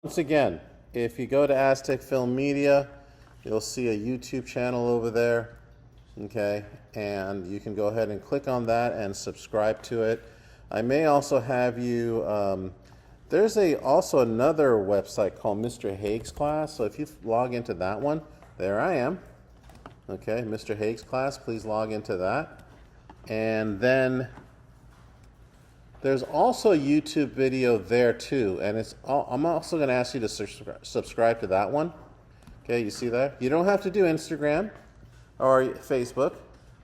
Once again, if you go to Aztec Film Media, you'll see a YouTube channel over there, okay? And you can go ahead and click on that and subscribe to it. I may also have you, there's also another website called Mr. Haig's Class, so if you log into that one, there I am, okay? Mr. Haig's Class, please log into that. And then there's also a YouTube video there too, and I'm also going to ask you to subscribe to that one. Okay, you see that? You don't have to do Instagram or Facebook.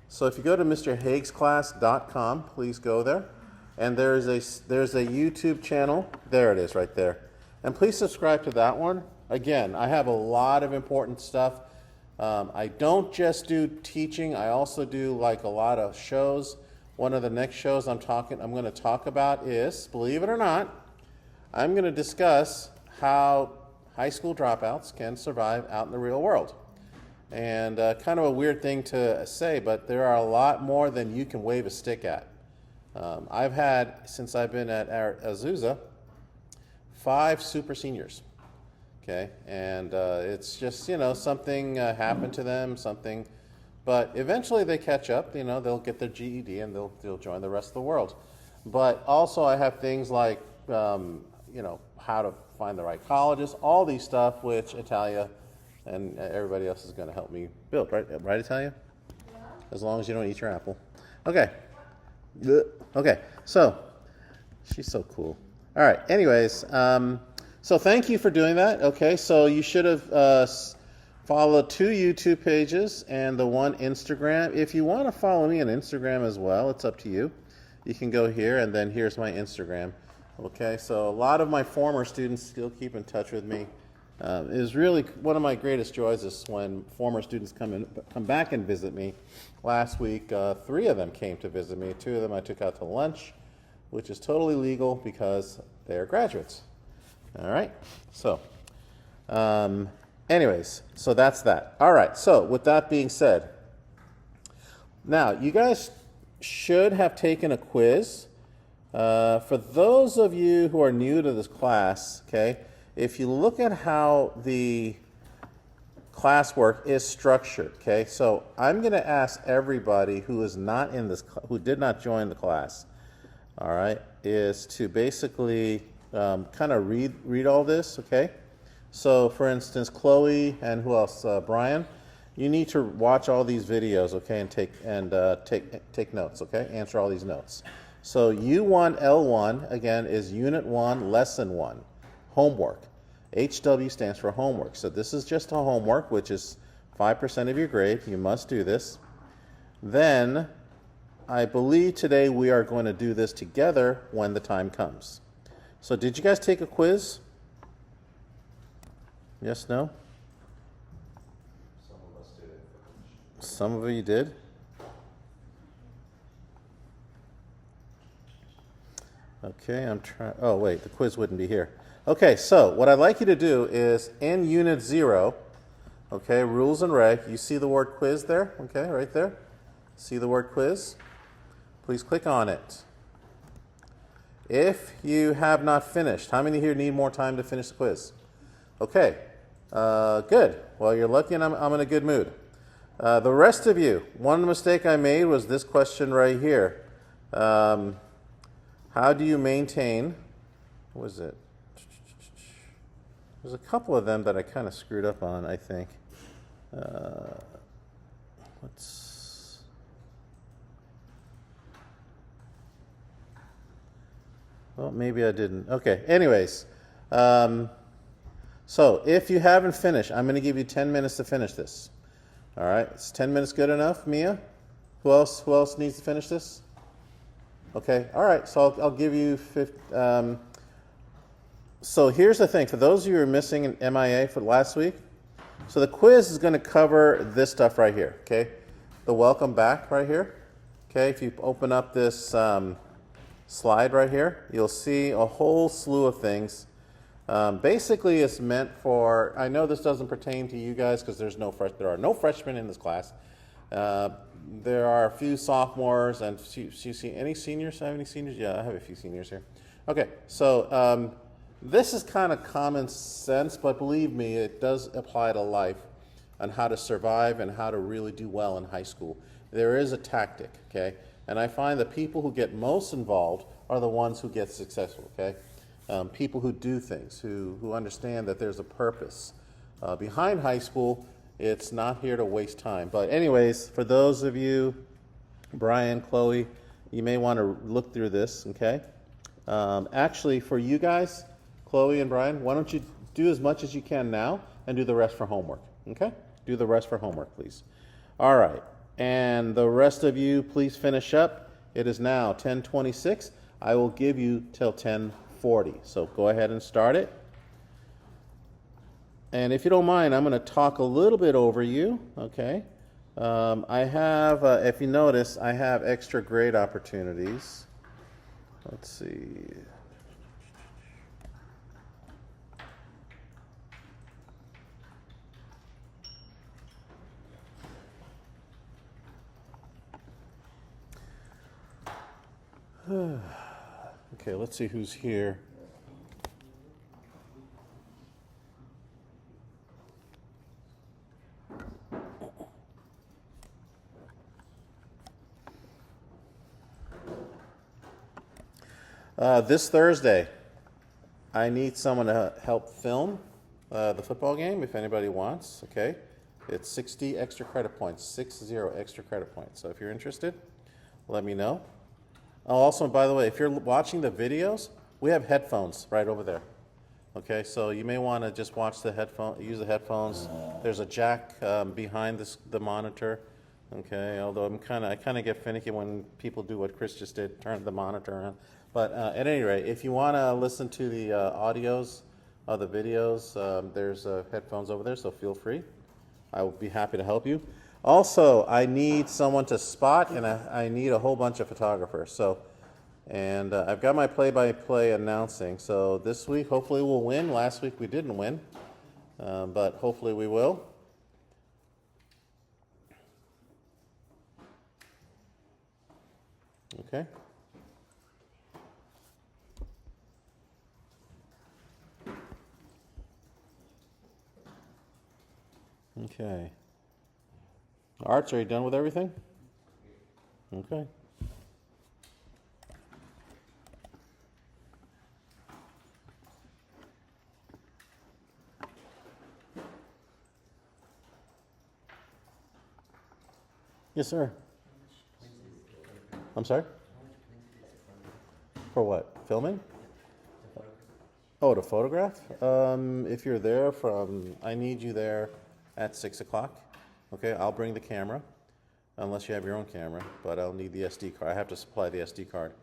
So if you go to mrhaigsclass.com, please go there. And there's a YouTube channel. There it is right there. And please subscribe to that one. Again, I have a lot of important stuff. I don't just do teaching. I also do like a lot of shows. One of the next shows I'm going to talk about is, believe it or not, I'm going to discuss how high school dropouts can survive out in the real world. And kind of a weird thing to say, but there are a lot more than you can wave a stick at. I've had, since I've been at Azusa, 5 super seniors. Okay, and it's just, something happened to them, but eventually they catch up, they'll get their GED and they'll join the rest of the world. But also I have things like, how to find the right colleges, all these stuff, which Italia and everybody else is going to help me build, right? Right, Italia? Yeah. As long as you don't eat your apple. Okay. Okay, so, she's so cool. All right, anyways, so thank you for doing that. Okay, so you should have followed 2 YouTube pages and the 1 Instagram. If you want to follow me on Instagram as well, it's up to you. You can go here, and then here's my Instagram. Okay, so a lot of my former students still keep in touch with me. It is really one of my greatest joys is when former students come back and visit me. Last week, 3 of them came to visit me. 2 of them I took out to lunch, which is totally legal because they are graduates. All right, so anyways, so that's that. All right, so with that being said, now you guys should have taken a quiz. For those of you who are new to this class, okay, if you look at how the classwork is structured, okay, so I'm going to ask everybody who is not in this, who did not join the class, all right, is to basically kind of read all this, okay? So, for instance, Chloe and who else? Brian, you need to watch all these videos, okay, and take notes, okay? Answer all these notes. So, U1 L1 again is Unit 1, Lesson 1, homework. HW stands for homework. So this is just a homework, which is 5% of your grade. You must do this. Then, I believe today we are going to do this together when the time comes. So did you guys take a quiz? Yes, no? Some of us did. Some of you did? Okay, I'm trying. Oh, wait, the quiz wouldn't be here. Okay, so what I'd like you to do is in Unit 0, okay, rules and reg, you see the word quiz there? Okay, right there. See the word quiz? Please click on it. If you have not finished, how many here need more time to finish the quiz? Okay, good. Well, you're lucky and I'm in a good mood. The rest of you, one mistake I made was this question right here. How do you maintain, what was it? There's a couple of them that I kind of screwed up on, I think. Well, maybe I didn't. Okay, anyways. So if you haven't finished, I'm going to give you 10 minutes to finish this. All right, is 10 minutes good enough, Mia? Who else needs to finish this? Okay, all right, so I'll give you 50. So here's the thing. For those of you who are missing an MIA for last week, so the quiz is going to cover this stuff right here, okay? The welcome back right here. Okay, if you open up this slide right here, you'll see a whole slew of things. Basically, it's meant for, I know this doesn't pertain to you guys because there are no freshmen in this class. There are a few sophomores and you see any seniors? I have any seniors? Yeah, I have a few seniors here. Okay, so This is kind of common sense, but believe me, it does apply to life on how to survive and how to really do well in high school. There is a tactic, okay? And I find the people who get most involved are the ones who get successful, okay? People who do things, who understand that there's a purpose. Behind high school, it's not here to waste time. But anyways, for those of you, Brian, Chloe, you may want to look through this, okay? Actually, for you guys, Chloe and Brian, why don't you do as much as you can now and do the rest for homework, okay? Do the rest for homework, please. All right, and the rest of you, please finish up. It is now 10:26. I will give you till 10:40, so go ahead and start it. And if you don't mind, I'm going to talk a little bit over you, okay? I have, if you notice, I have extra grade opportunities. Let's see. Okay, let's see who's here. This Thursday, I need someone to help film the football game if anybody wants, okay? It's 60 extra credit points, 60 extra credit points. So if you're interested, let me know. Oh, also, by the way, if you're watching the videos, we have headphones right over there. Okay, so you may want to just watch the use the headphones. There's a jack behind the monitor. Okay, although I kind of get finicky when people do what Chris just did, turn the monitor on. But at any rate, if you want to listen to the audios of the videos, there's headphones over there, so feel free. I will be happy to help you. Also, I need someone to spot, and I need a whole bunch of photographers. So, and I've got my play-by-play announcing. So this week, hopefully we'll win. Last week we didn't win, but hopefully we will. Okay. Okay. Arts, are you done with everything? Okay. Yes, sir. I'm sorry? For what? Filming? Oh, to photograph? If you're there I need you there at 6 o'clock. Okay, I'll bring the camera, unless you have your own camera, but I'll need the SD card. I have to supply the SD card.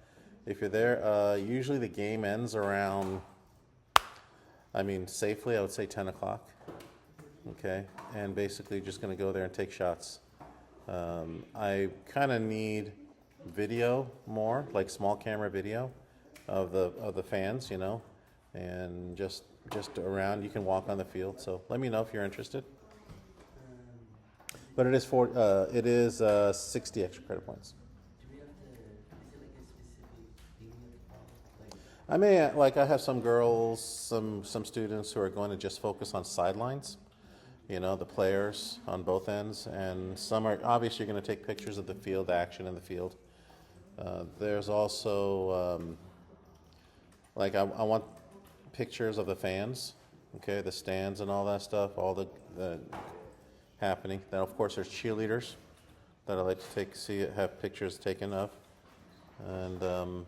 If you're there, usually the game ends around, safely, I would say 10 o'clock. Okay, and basically just going to go there and take shots. I kind of need video more, like small camera video of the fans, and just around. You can walk on the field. So let me know if you're interested. But it is 60 extra credit points. Do we have to? Is it like a specific thing you have to follow? I have some girls, some students who are going to just focus on sidelines. The players on both ends, and some are obviously going to take pictures of the field, the action in the field. There's also, I want pictures of the fans, okay, the stands and all that stuff, all the happening. Then, of course, there's cheerleaders that I like to have pictures taken of. And, okay,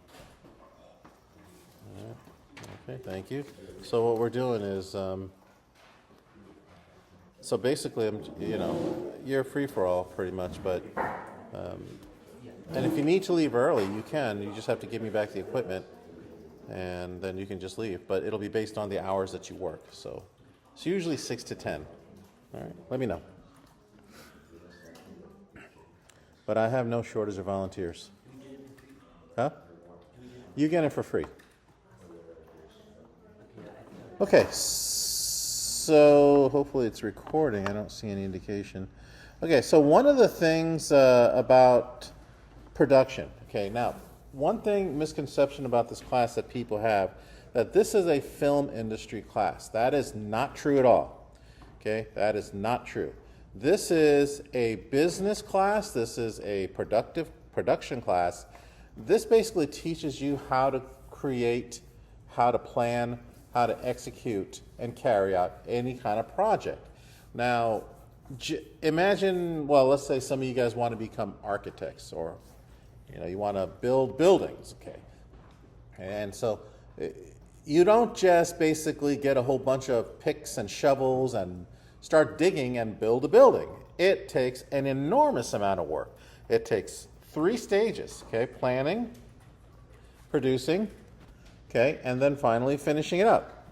thank you. So what we're doing is, so basically, you're free for all pretty much, but, and if you need to leave early, you can. You just have to give me back the equipment, and then you can just leave. But it'll be based on the hours that you work. So it's usually 6 to 10. All right, let me know. But I have no shortage of volunteers. Huh? You get it for free. Okay, so hopefully it's recording. I don't see any indication. Okay, so one of the things about production. Okay, now, one misconception about this class that people have, that this is a film industry class. That is not true at all. Okay, that is not true. This is a business class. This is a production class. This basically teaches you how to create, how to plan, how to execute, and carry out any kind of project. Now, imagine, well, let's say some of you guys want to become architects, or you want to build buildings, okay? And so you don't just basically get a whole bunch of picks and shovels and start digging and build a building. It takes an enormous amount of work. It takes 3 stages, okay? Planning, producing, okay, and then finally finishing it up.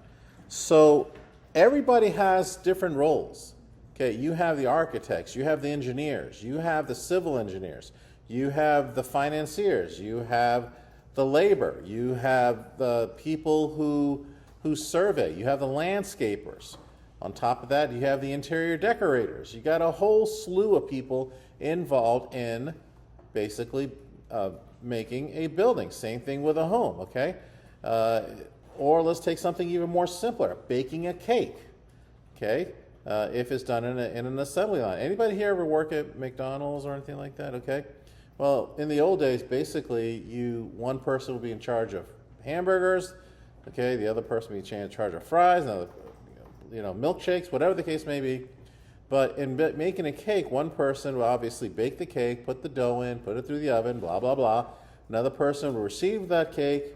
So everybody has different roles. Okay, you have the architects, you have the engineers, you have the civil engineers, you have the financiers, you have the labor, you have the people who survey, you have the landscapers. On top of that, you have the interior decorators. You got a whole slew of people involved in basically making a building. Same thing with a home, okay? Or let's take something even more simpler, baking a cake, okay? If it's done in an assembly line. Anybody here ever work at McDonald's or anything like that? Okay. Well, in the old days, basically, one person would be in charge of hamburgers. Okay, the other person would be in charge of fries, another, milkshakes, whatever the case may be. But in making a cake, one person will obviously bake the cake, put the dough in, put it through the oven, blah blah blah. Another person will receive that cake,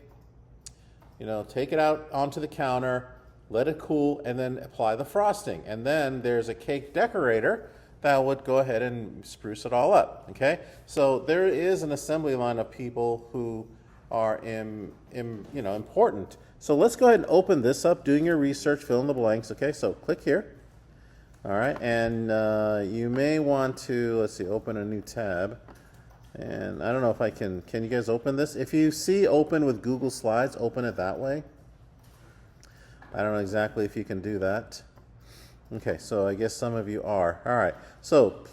take it out onto the counter, let it cool, and then apply the frosting. And then there's a cake decorator that would go ahead and spruce it all up, okay? So there is an assembly line of people who are important. So let's go ahead and open this up, doing your research, fill in the blanks, okay? So click here, all right? And you may want to, let's see, open a new tab. And I don't know if I can you guys open this? If you see open with Google Slides, open it that way. I don't know exactly if you can do that. Okay, so I guess some of you are. All right, so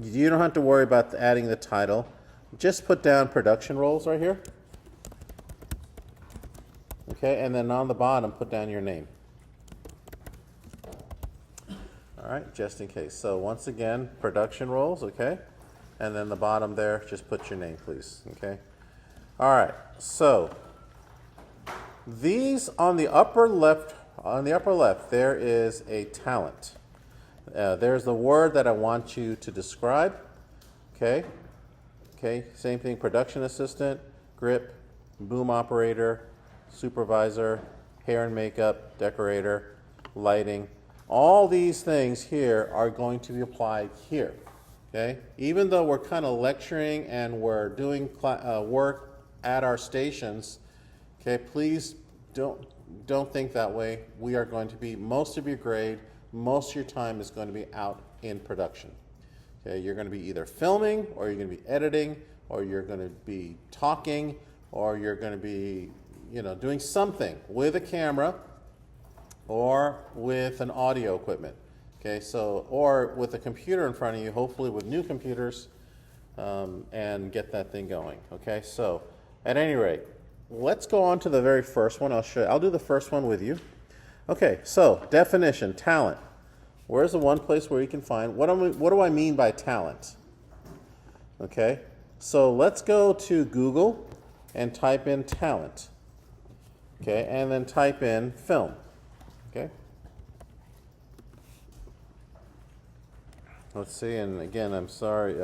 you don't have to worry about adding the title. Just put down production roles right here. Okay, and then on the bottom, put down your name. All right, just in case. So once again, production roles, okay? And then the bottom there, just put your name, please, okay? All right, so these on the upper left, there is a talent. There's the word that I want you to describe. Okay. Okay. Same thing. Production assistant, grip, boom operator, supervisor, hair and makeup, decorator, lighting. All these things here are going to be applied here. Okay. Even though we're kind of lecturing and we're doing work at our stations. Okay, please don't think that way. We are going to be, most of your grade, most of your time is going to be out in production. Okay, you're going to be either filming, or you're going to be editing, or you're going to be talking, or you're going to be, doing something with a camera or with an audio equipment. Okay, so, or with a computer in front of you, hopefully with new computers, and get that thing going. Okay, so at any rate, let's go on to the very first one. I'll do the first one with you. Okay, so definition, talent. Where's the one place where you can find, what do I mean by talent? Okay, so let's go to Google and type in talent. Okay, and then type in film. Okay. Let's see, and again, I'm sorry.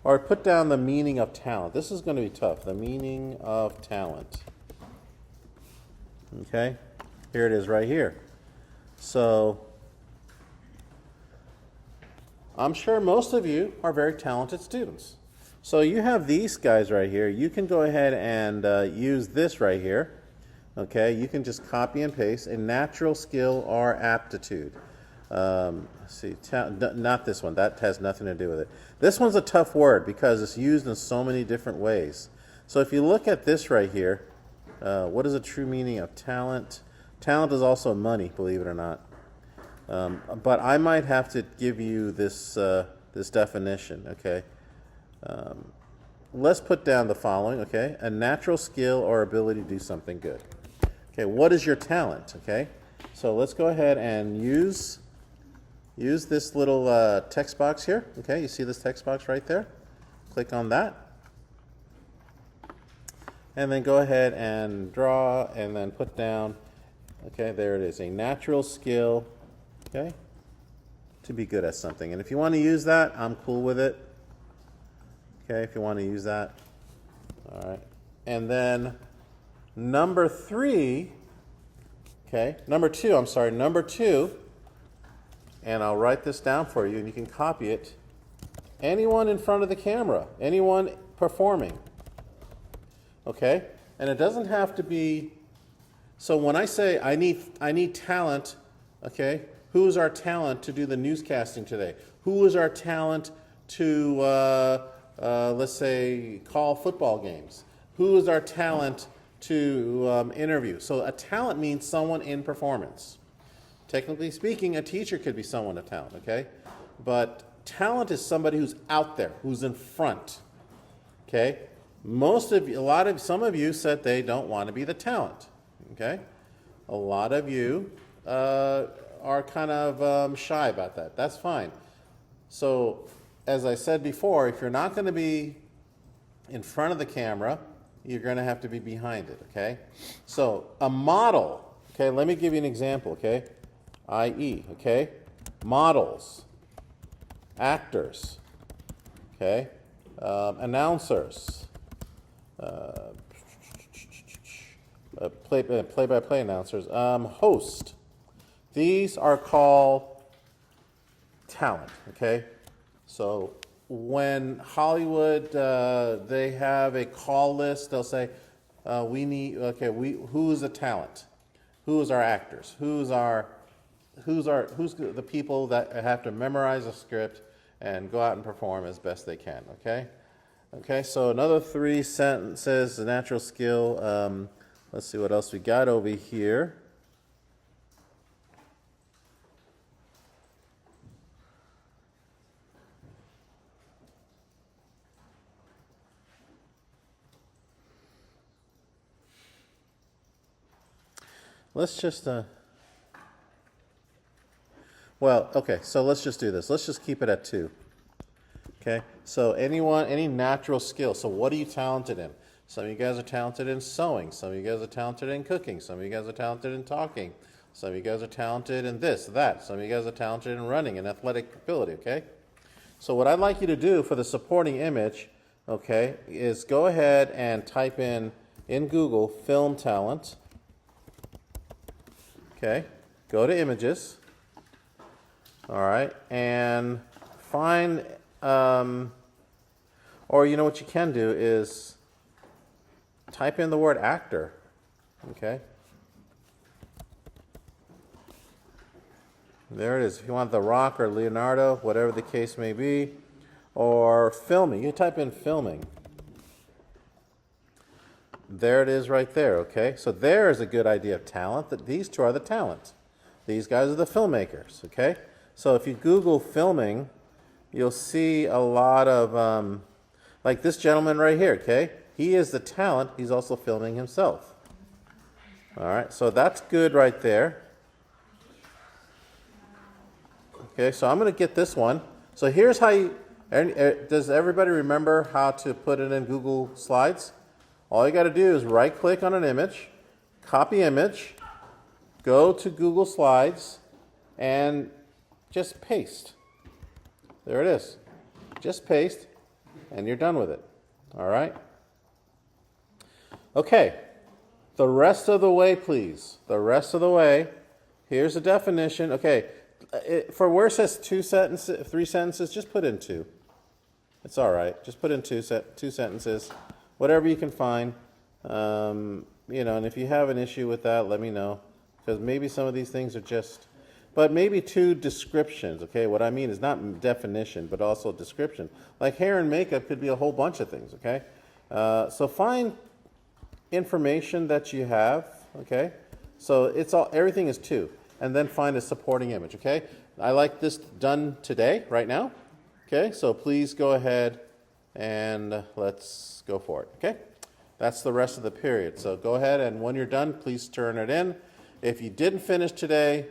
Or put down the meaning of talent. This is going to be tough. The meaning of talent. Okay, here it is right here. So, I'm sure most of you are very talented students. So you have these guys right here. You can go ahead and use this right here. Okay, you can just copy and paste a natural skill or aptitude. Not this one. That has nothing to do with it. This one's a tough word because it's used in so many different ways. So if you look at this right here, what is the true meaning of talent? Talent is also money, believe it or not. But I might have to give you this this definition. Okay. let's put down the following, okay? A natural skill or ability to do something good. Okay, what is your talent, okay? So let's go ahead and use this little text box here, okay? You see this text box right there? Click on that. And then go ahead and draw and then put down, okay, there it is, a natural skill, okay, to be good at something. And if you want to use that, I'm cool with it. Okay, if you want to use that. All right. And then number two, and I'll write this down for you and you can copy it. Anyone in front of the camera, anyone performing. Okay? And it doesn't have to be, so when I say I need talent, okay, who is our talent to do the newscasting today? Who is our talent to, let's say, call football games? Who is our talent to interview? So a talent means someone in performance. Technically speaking, a teacher could be someone of talent, okay? But talent is somebody who's out there, who's in front, okay? Some of you said they don't want to be the talent, okay? A lot of you are kind of shy about that. That's fine. So, as I said before, if you're not going to be in front of the camera, you're going to have to be behind it, okay? So, a model, okay, let me give you an example, okay? I.e., okay? Models, actors, okay? Announcers, play-by-play announcers, host. These are called talent, okay? So when Hollywood, they have a call list, they'll say, who's the talent? Who is our actors? Who's the people that have to memorize a script and go out and perform as best they can, okay? Okay, so another 3 sentences, a natural skill. Let's see what else we got over here. Let's just, okay, so let's just do this. Let's just keep it at 2. Okay, so any natural skill. So what are you talented in? Some of you guys are talented in sewing. Some of you guys are talented in cooking. Some of you guys are talented in talking. Some of you guys are talented in this, that. Some of you guys are talented in running and athletic ability, okay? So what I'd like you to do for the supporting image, okay, is go ahead and type in Google, film talent. Okay, go to images. All right, and find, or you know what you can do is type in the word actor, okay? There it is. If you want The Rock or Leonardo, whatever the case may be, or filming, you type in filming. There it is right there, okay? So there is a good idea of talent, that these two are the talent. These guys are the filmmakers, okay? So if you Google filming, you'll see a lot of, like this gentleman right here, okay? He is the talent. He's also filming himself. All right, so that's good right there. Okay, so I'm going to get this one. So here's how you, does everybody remember how to put it in Google Slides? All you got to do is right-click on an image, copy image, go to Google Slides, and just paste. There it is. Just paste, and you're done with it. All right? Okay. The rest of the way, please. The rest of the way. Here's a definition. Okay. For where it says 3 sentences, just put in 2. It's all right. Just put in 2 sentences. Whatever you can find. You know, and if you have an issue with that, let me know. Because maybe some of these things are just... But maybe 2 descriptions, okay? What I mean is not definition, but also description. Like hair and makeup could be a whole bunch of things, okay? So find information that you have, okay? So everything is 2. And then find a supporting image, okay? I like this done today, right now. Okay, so please go ahead and let's go for it, okay? That's the rest of the period. So go ahead, and when you're done, please turn it in. If you didn't finish today,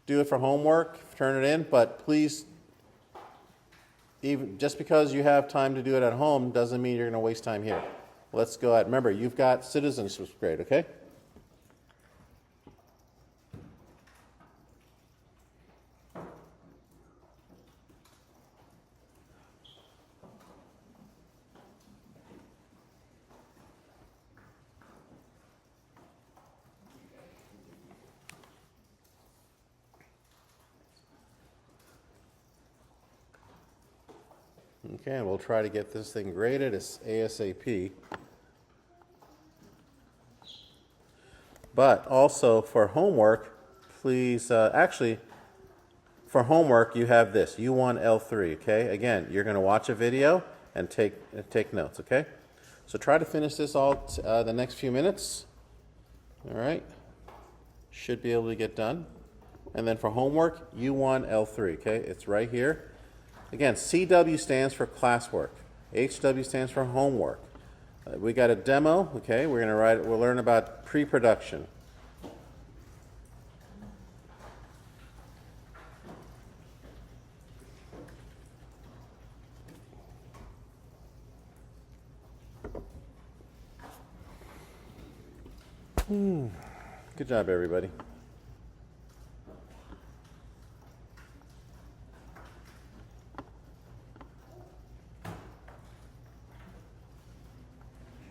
do it for homework, turn it in, but please, even just because you have time to do it at home doesn't mean you're going to waste time here. Let's go ahead. Remember, you've got citizenship grade, okay? Okay, and we'll try to get this thing graded as ASAP. But also for homework, please, actually, for homework you have this, U1 L3, okay? Again, you're going to watch a video and take notes, okay? So try to finish this all the next few minutes, all right? Should be able to get done. And then for homework, U1 L3, okay? It's right here. Again, CW stands for classwork. HW stands for homework. We got a demo, okay? We'll learn about pre-production. Good job, everybody.